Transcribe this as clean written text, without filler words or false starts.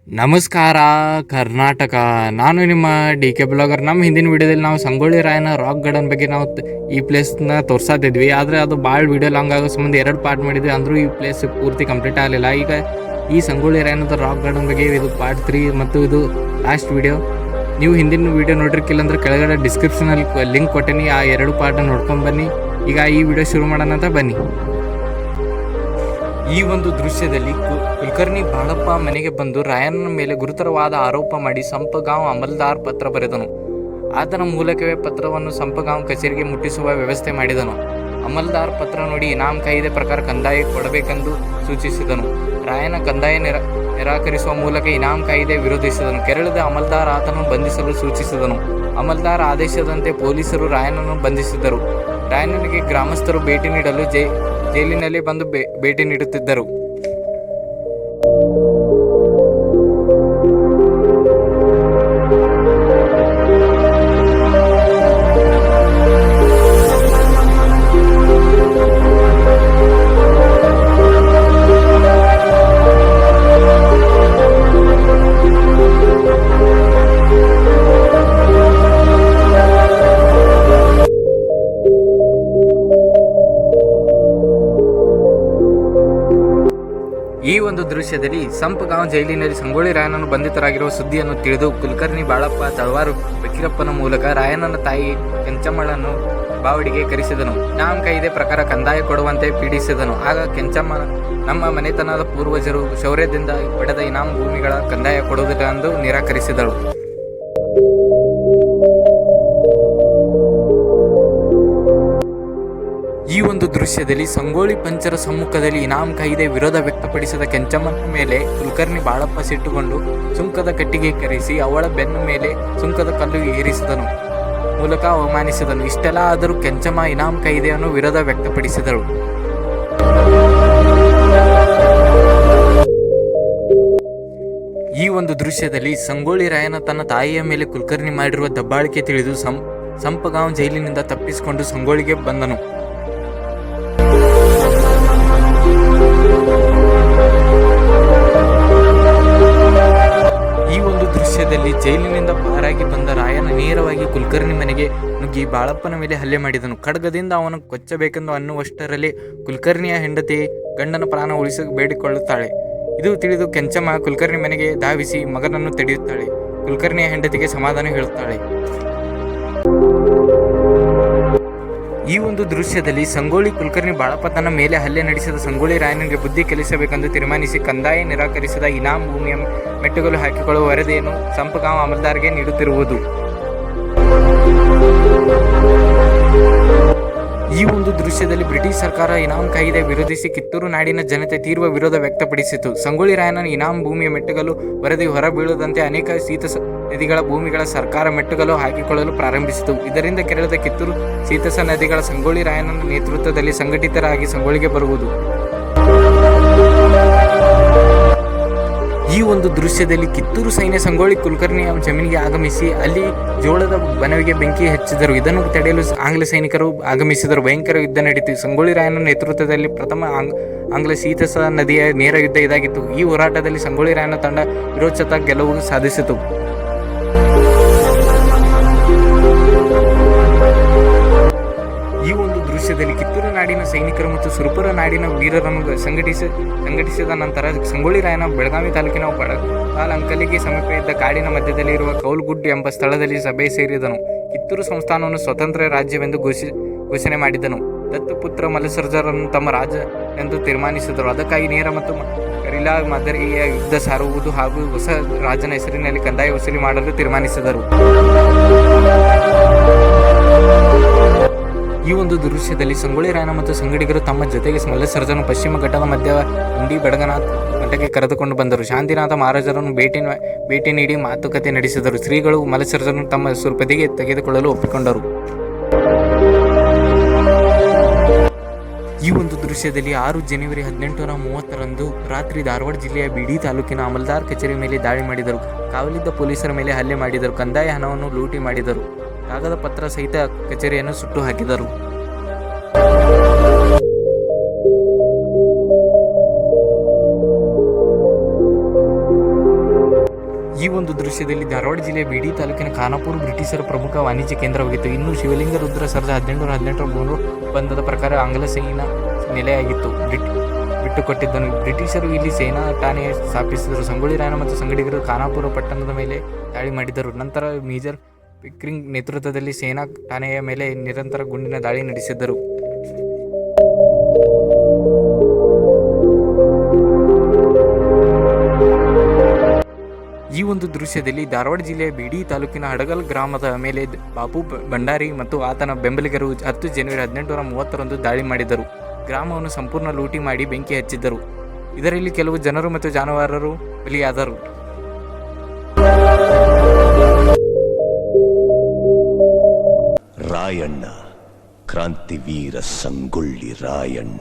ನಮಸ್ಕಾರ ಕರ್ನಾಟಕ. ನಾನು ನಿಮ್ಮ ಡಿ ಕೆ ಬ್ಲಾಗರ್. ನಮ್ಮ ಹಿಂದಿನ ವಿಡಿಯೋದಲ್ಲಿ ನಾವು ಸಂಗೊಳ್ಳಿ ರಾಯಣ್ಣ ರಾಕ್ ಗಾರ್ಡನ್ ಬಗ್ಗೆ ನಾವು ಈ ಪ್ಲೇಸ್ನ ತೋರಿಸ್ತಿದ್ವಿ. ಆದರೆ ಅದು ಭಾಳ ವಿಡಿಯೋ ಲಾಂಗ್ ಆಗೋ ಸಂಬಂಧ 2 ಪಾರ್ಟ್ ಮಾಡಿದ್ವಿ. ಅಂದರೂ ಈ ಪ್ಲೇಸ್ ಪೂರ್ತಿ ಕಂಪ್ಲೀಟ್ ಆಗಲಿಲ್ಲ. ಈಗ ಈ ಸಂಗೊಳ್ಳಿ ರಾಯಣ್ಣದ ರಾಕ್ ಗಾರ್ಡನ್ ಬಗ್ಗೆ ಇದು ಪಾರ್ಟ್ 3 ಮತ್ತು ಇದು ಲಾಸ್ಟ್ ವಿಡಿಯೋ. ನೀವು ಹಿಂದಿನ ವಿಡಿಯೋ ನೋಡಿರ್ಕಿಲ್ಲ ಅಂದ್ರೆ ಕೆಳಗಡೆ ಡಿಸ್ಕ್ರಿಪ್ಷನಲ್ಲಿ ಲಿಂಕ್ ಕೊಟ್ಟೇನಿ. ಆ 2 ಪಾರ್ಟ್ ನೋಡ್ಕೊಂಡು ಬನ್ನಿ. ಈಗ ಈ ವಿಡಿಯೋ ಶುರು ಮಾಡೋಣ ಅಂತ ಬನ್ನಿ. ಈ ಒಂದು ದೃಶ್ಯದಲ್ಲಿ ಕುಲಕರ್ಣಿ ಬಾಳಪ್ಪ ಮನೆಗೆ ಬಂದು ರಾಯಣ್ಣನ ಮೇಲೆ ಗುರುತರವಾದ ಆರೋಪ ಮಾಡಿ ಸಂಪಗಾಂವ್ ಅಮಲ್ದಾರ್ ಪತ್ರ ಬರೆದನು. ಆತನ ಮೂಲಕವೇ ಪತ್ರವನ್ನು ಸಂಪಗಾಂವ್ ಕಚೇರಿಗೆ ಮುಟ್ಟಿಸುವ ವ್ಯವಸ್ಥೆ ಮಾಡಿದನು. ಅಮಲ್ದಾರ್ ಪತ್ರ ನೋಡಿ ಇನಾಮ್ ಕಾಯ್ದೆ ಪ್ರಕಾರ ಕಂದಾಯ ಕೊಡಬೇಕೆಂದು ಸೂಚಿಸಿದನು. ರಾಯಣ್ಣ ಕಂದಾಯ ನಿರಾಕರಿಸುವ ಮೂಲಕ ಇನಾಮ್ ಕಾಯ್ದೆ ವಿರೋಧಿಸಿದನು. ಕೆರಳಿದ ಅಮಲ್ದಾರ್ ಆತನನ್ನು ಬಂಧಿಸಲು ಸೂಚಿಸಿದನು. ಅಮಲ್ದಾರ್ ಆದೇಶದಂತೆ ಪೊಲೀಸರು ರಾಯಣ್ಣನನ್ನು ಬಂಧಿಸಿದರು. ರಾಯಣ್ಣನಿಗೆ ಗ್ರಾಮಸ್ಥರು ಭೇಟಿ ನೀಡಲು ಜೈಲಿನಲ್ಲಿ ಬಂದು ಭೇಟಿ ನೀಡುತ್ತಿದ್ದರು. ಈ ಒಂದು ದೃಶ್ಯದಲ್ಲಿ ಸಂಪಗಾಂವ್ ಜೈಲಿನಲ್ಲಿ ಸಂಗೊಳ್ಳಿ ರಾಯಣ್ಣನು ಬಂಧಿತರಾಗಿರುವ ಸುದ್ದಿಯನ್ನು ತಿಳಿದು ಕುಲಕರ್ಣಿ ಬಾಳಪ್ಪ ತಳವಾರು ಫಕೀರಪ್ಪನ ಮೂಲಕ ರಾಯಣ್ಣನ ತಾಯಿ ಕೆಂಚಮ್ಮಳನ್ನು ಬಾವಡಿಗೆ ಕರೆಸಿದನು. ಇನಾಮ್ ಕಾಯ್ದೆ ಪ್ರಕಾರ ಕಂದಾಯ ಕೊಡುವಂತೆ ಪೀಡಿಸಿದನು. ಆಗ ಕೆಂಚಮ್ಮ ನಮ್ಮ ಮನೆತನದ ಪೂರ್ವಜರು ಶೌರ್ಯದಿಂದ ಪಡೆದ ಇನಾಮ್ ಭೂಮಿಗಳ ಕಂದಾಯ ಕೊಡುವುದಿಲ್ಲ ಎಂದು ನಿರಾಕರಿಸಿದಳು. ಈ ಒಂದು ದೃಶ್ಯದಲ್ಲಿ ಸಂಗೊಳ್ಳಿ ಪಂಚರ ಸಮ್ಮುಖದಲ್ಲಿ ಇನಾಮ್ ಕಾಯ್ದೆ ವಿರೋಧ ವ್ಯಕ್ತಪಡಿಸಿದ ಕೆಂಚಮ್ಮನ ಮೇಲೆ ಕುಲಕರ್ಣಿ ಬಾಳಪ್ಪ ಸಿಟ್ಟುಗೊಂಡು ಸುಂಕದ ಕಟ್ಟಿಗೆ ಕರೆಸಿ ಅವಳ ಬೆನ್ನ ಮೇಲೆ ಸುಂಕದ ಕಲ್ಲು ಏರಿಸಿದನು ಮೂಲಕ ಅವಮಾನಿಸಿದನು. ಇಷ್ಟೆಲ್ಲ ಆದರೂ ಕೆಂಚಮ್ಮ ಇನಾಮ್ ಕಾಯ್ದೆಯನ್ನು ವಿರೋಧ ವ್ಯಕ್ತಪಡಿಸಿದಳು. ಈ ಒಂದು ದೃಶ್ಯದಲ್ಲಿ ಸಂಗೊಳ್ಳಿ ರಾಯಣ್ಣ ತನ್ನ ತಾಯಿಯ ಮೇಲೆ ಕುಲಕರ್ಣಿ ಮಾಡಿರುವ ದಬ್ಬಾಳಿಕೆ ತಿಳಿದು ಸಂಪಗಾಂವ್ ಜೈಲಿನಿಂದ ತಪ್ಪಿಸಿಕೊಂಡು ಸಂಗೊಳ್ಳಿಗೆ ಬಂದನು. ಈ ಒಂದು ದೃಶ್ಯದಲ್ಲಿ ಜೈಲಿನಿಂದ ಪಾರಾಗಿ ಬಂದ ರಾಯಣ್ಣ ನೇರವಾಗಿ ಕುಲಕರ್ಣಿ ಮನೆಗೆ ನುಗ್ಗಿ ಬಾಳಪ್ಪನ ಮೇಲೆ ಹಲ್ಲೆ ಮಾಡಿದನು. ಖಡ್ಗದಿಂದ ಅವನು ಕೊಚ್ಚಬೇಕೆಂದು ಅನ್ನುವಷ್ಟರಲ್ಲಿ ಕುಲಕರ್ಣಿಯ ಹೆಂಡತಿ ಗಂಡನ ಪ್ರಾಣ ಉಳಿಸ ಬೇಡಿಕೊಳ್ಳುತ್ತಾಳೆ. ಇದು ತಿಳಿದು ಕೆಂಚಮ್ಮ ಕುಲಕರ್ಣಿ ಮನೆಗೆ ಧಾವಿಸಿ ಮಗನನ್ನು ತಡೆಯುತ್ತಾಳೆ. ಕುಲಕರ್ಣಿಯ ಹೆಂಡತಿಗೆ ಸಮಾಧಾನ ಹೇಳುತ್ತಾಳೆ. ಈ ಒಂದು ದೃಶ್ಯದಲ್ಲಿ ಸಂಗೊಳ್ಳಿ ಕುಲಕರ್ಣಿ ಬಾಳಪ್ಪ ತನ್ನ ಮೇಲೆ ಹಲ್ಲೆ ನಡೆಸಿದ ಸಂಗೊಳ್ಳಿ ರಾಯಣ್ಣನಿಗೆ ಬುದ್ಧಿ ಕಲಿಸಬೇಕೆಂದು ತೀರ್ಮಾನಿಸಿ ಕಂದಾಯ ನಿರಾಕರಿಸಿದ ಇನಾಮ್ ಭೂಮಿಯ ಮೆಟ್ಟುಗಲು ಹಾಕಿಕೊಳ್ಳುವ ವರದಿಯನ್ನು ಸಂಪಗಾಂವ್ ಅಮಲ್ದಾರ್ಗೆ ನೀಡುತ್ತಿರುವುದು. ಈ ಒಂದು ದೃಶ್ಯದಲ್ಲಿ ಬ್ರಿಟಿಷ್ ಸರ್ಕಾರ ಇನಾಮ್ ಕಾಯ್ದೆ ವಿರೋಧಿಸಿ ಕಿತ್ತೂರು ನಾಡಿನ ಜನತೆ ತೀವ್ರ ವಿರೋಧ ವ್ಯಕ್ತಪಡಿಸಿತು. ಸಂಗೊಳ್ಳಿ ರಾಯಣ್ಣನ ಇನಾಮ್ ಭೂಮಿಯ ಮೆಟ್ಟುಗಲು ವರದಿ ಹೊರಬೀಳದಂತೆ ಅನೇಕ ಸೀತ ನದಿಗಳ ಭೂಮಿಗಳ ಸರ್ಕಾರ ಮೆಟ್ಟುಗಲು ಹಾಕಿಕೊಳ್ಳಲು ಪ್ರಾರಂಭಿಸಿತು. ಇದರಿಂದ ಕೆರಳಿದ ಕಿತ್ತೂರು ಸೀತಸ ನದಿಗಳ ಸಂಗೊಳ್ಳಿ ರಾಯಣ್ಣನ ನೇತೃತ್ವದಲ್ಲಿ ಸಂಘಟಿತರಾಗಿ ಸಂಗೊಳ್ಳಿಗೆ ಬರುವುದು. ಈ ಒಂದು ದೃಶ್ಯದಲ್ಲಿ ಕಿತ್ತೂರು ಸೈನ್ಯ ಸಂಗೊಳ್ಳಿ ಕುಲಕರ್ಣಿಯ ಜಮೀನಿಗೆ ಆಗಮಿಸಿ ಅಲ್ಲಿ ಜೋಳದ ಬನವಿಗೆ ಬೆಂಕಿ ಹಚ್ಚಿದರು. ಇದನ್ನು ತಡೆಯಲು ಆಂಗ್ಲ ಸೈನಿಕರು ಆಗಮಿಸಿದರು. ಭಯಂಕರ ಯುದ್ಧ ನಡೆಯಿತು. ಸಂಗೊಳ್ಳಿ ರಾಯಣ್ಣನ ನೇತೃತ್ವದಲ್ಲಿ ಪ್ರಥಮ ಆಂಗ್ಲ ಸೀತಸ ನದಿಯ ನೇರ ಯುದ್ಧ ಇದಾಗಿತ್ತು. ಈ ಹೋರಾಟದಲ್ಲಿ ಸಂಗೊಳ್ಳಿ ರಾಯಣ್ಣ ತಂಡ ವಿರೋಚಿತ ಗೆಲುವು ಸಾಧಿಸಿತು. ಈ ಒಂದು ದೃಶ್ಯದಲ್ಲಿ ಕಿತ್ತೂರು ನಾಡಿನ ಸೈನಿಕರು ಮತ್ತು ಸುರಪುರ ನಾಡಿನ ವೀರರನ್ನು ಸಂಘಟಿಸಿದ ನಂತರ ಸಂಗೊಳ್ಳಿ ರಾಯಣ್ಣ ಬೆಳಗಾವಿ ತಾಲೂಕಿನ ಅಂಕಲಿಗೆ ಸಮೀಪ ಇದ್ದ ಕಾಡಿನ ಮಧ್ಯದಲ್ಲಿ ಇರುವ ಕೌಲ್ಗುಡ್ ಎಂಬ ಸ್ಥಳದಲ್ಲಿ ಸಭೆ ಸೇರಿದನು. ಕಿತ್ತೂರು ಸಂಸ್ಥಾನವನ್ನು ಸ್ವತಂತ್ರ ರಾಜ್ಯವೆಂದು ಘೋಷಣೆ ಮಾಡಿದನು. ದತ್ತುಪುತ್ರ ಮಲ್ಲಸರ್ಜರನ್ನು ತಮ್ಮ ರಾಜ ಎಂದು ತೀರ್ಮಾನಿಸಿದರು. ಅದಕ್ಕಾಗಿ ನೇರ ಮತ್ತು ಗರಿಲ್ಲಾ ಮಾದರಿಯ ಯುದ್ಧ ಸಾರುವುದು ಹಾಗೂ ಹೊಸ ರಾಜನ ಹೆಸರಿನಲ್ಲಿ ಕಂದಾಯ ವಸೂಲಿ ಮಾಡಲು ತೀರ್ಮಾನಿಸಿದರು. ಈ ಒಂದು ದೃಶ್ಯದಲ್ಲಿ ಸಂಗೊಳ್ಳಿ ರಾಯಣ್ಣ ಮತ್ತು ಸಂಗಡಿಗರು ತಮ್ಮ ಜೊತೆಗೆ ಮಲ್ಲಸರ್ಜನು ಪಶ್ಚಿಮ ಘಟ್ಟದ ಮಧ್ಯ ಉಂಡಿ ಬೆಡಗನಾಥ್ ಮಠಕ್ಕೆ ಕರೆದುಕೊಂಡು ಬಂದರು. ಶಾಂತಿನಾಥ ಮಹಾರಾಜರನ್ನು ಭೇಟಿ ನೀಡಿ ಮಾತುಕತೆ ನಡೆಸಿದರು. ಶ್ರೀಗಳು ಮಲ್ಲಸರ್ಜನು ತಮ್ಮ ಸುರಪದಿಗೆ ತೆಗೆದುಕೊಳ್ಳಲು ಒಪ್ಪಿಕೊಂಡರು. ಈ ಒಂದು ದೃಶ್ಯದಲ್ಲಿ 6 ಜನವರಿ 1830 ರಾತ್ರಿ ಧಾರವಾಡ ಜಿಲ್ಲೆಯ ಬಿಡಿ ತಾಲೂಕಿನ ಅಮಲ್ದಾರ್ ಕಚೇರಿ ಮೇಲೆ ದಾಳಿ ಮಾಡಿದರು. ಕಾವಲಿದ್ದ ಪೊಲೀಸರ ಮೇಲೆ ಹಲ್ಲೆ ಮಾಡಿದರು. ಕಂದಾಯ ಹಣವನ್ನು ಲೂಟಿ ಮಾಡಿದರು. ಕಾಗದ ಪತ್ರ ಸಹಿತ ಕಚೇರಿಯನ್ನು ಸುಟ್ಟು ಹಾಕಿದರು. ಈ ಒಂದು ದೃಶ್ಯದಲ್ಲಿ ಧಾರವಾಡ ಜಿಲ್ಲೆಯ ಬಿಡಿ ತಾಲೂಕಿನ ಖಾನಾಪುರ ಬ್ರಿಟಿಷರ ಪ್ರಮುಖ ವಾಣಿಜ್ಯ ಕೇಂದ್ರವಾಗಿತ್ತು. ಇನ್ನು ಶಿವಲಿಂಗ ರುದ್ರ 1818 ಒಪ್ಪಂದದ ಪ್ರಕಾರ ಆಂಗ್ಲ ಸೇನಾ ನೆಲೆಯಾಗಿತ್ತು ಬಿಟ್ಟುಕೊಟ್ಟಿದ್ದನು. ಬ್ರಿಟಿಷರು ಇಲ್ಲಿ ಸೇನಾ ಠಾಣೆ ಸ್ಥಾಪಿಸಿದರು. ಸಂಗೊಳ್ಳಿ ರಾಯಣ್ಣ ಮತ್ತು ಸಂಗಡಿಗರು ಖಾನಾಪುರ ಪಟ್ಟಣದ ಮೇಲೆ ದಾಳಿ ಮಾಡಿದರು. ನಂತರ ಮೇಜರ್ ಪಿಕರಿಂಗ್ ನೇತೃತ್ವದಲ್ಲಿ ಸೇನಾ ಠಾಣೆಯ ಮೇಲೆ ನಿರಂತರ ಗುಂಡಿನ ದಾಳಿ ನಡೆಸಿದ್ದರು. ಈ ಒಂದು ದೃಶ್ಯದಲ್ಲಿ ಧಾರವಾಡ ಜಿಲ್ಲೆಯ ಬಿಡಿ ತಾಲೂಕಿನ ಹಡಗಲ್ ಗ್ರಾಮದ ಮೇಲೆ ಬಾಪು ಭಂಡಾರಿ ಮತ್ತು ಆತನ ಬೆಂಬಲಿಗರು 10 ಜನವರಿ 1830 ದಾಳಿ ಮಾಡಿದರು. ಗ್ರಾಮವನ್ನು ಸಂಪೂರ್ಣ ಲೂಟಿ ಮಾಡಿ ಬೆಂಕಿ ಹಚ್ಚಿದ್ದರು. ಇದರಲ್ಲಿ ಕೆಲವು ಜನರು ಮತ್ತು ಜಾನುವಾರು ಬಲಿಯಾದರು. ರಾಯಣ್ಣ, ಕ್ರಾಂತಿವೀರ ಸಂಗೊಳ್ಳಿ ರಾಯಣ್ಣ.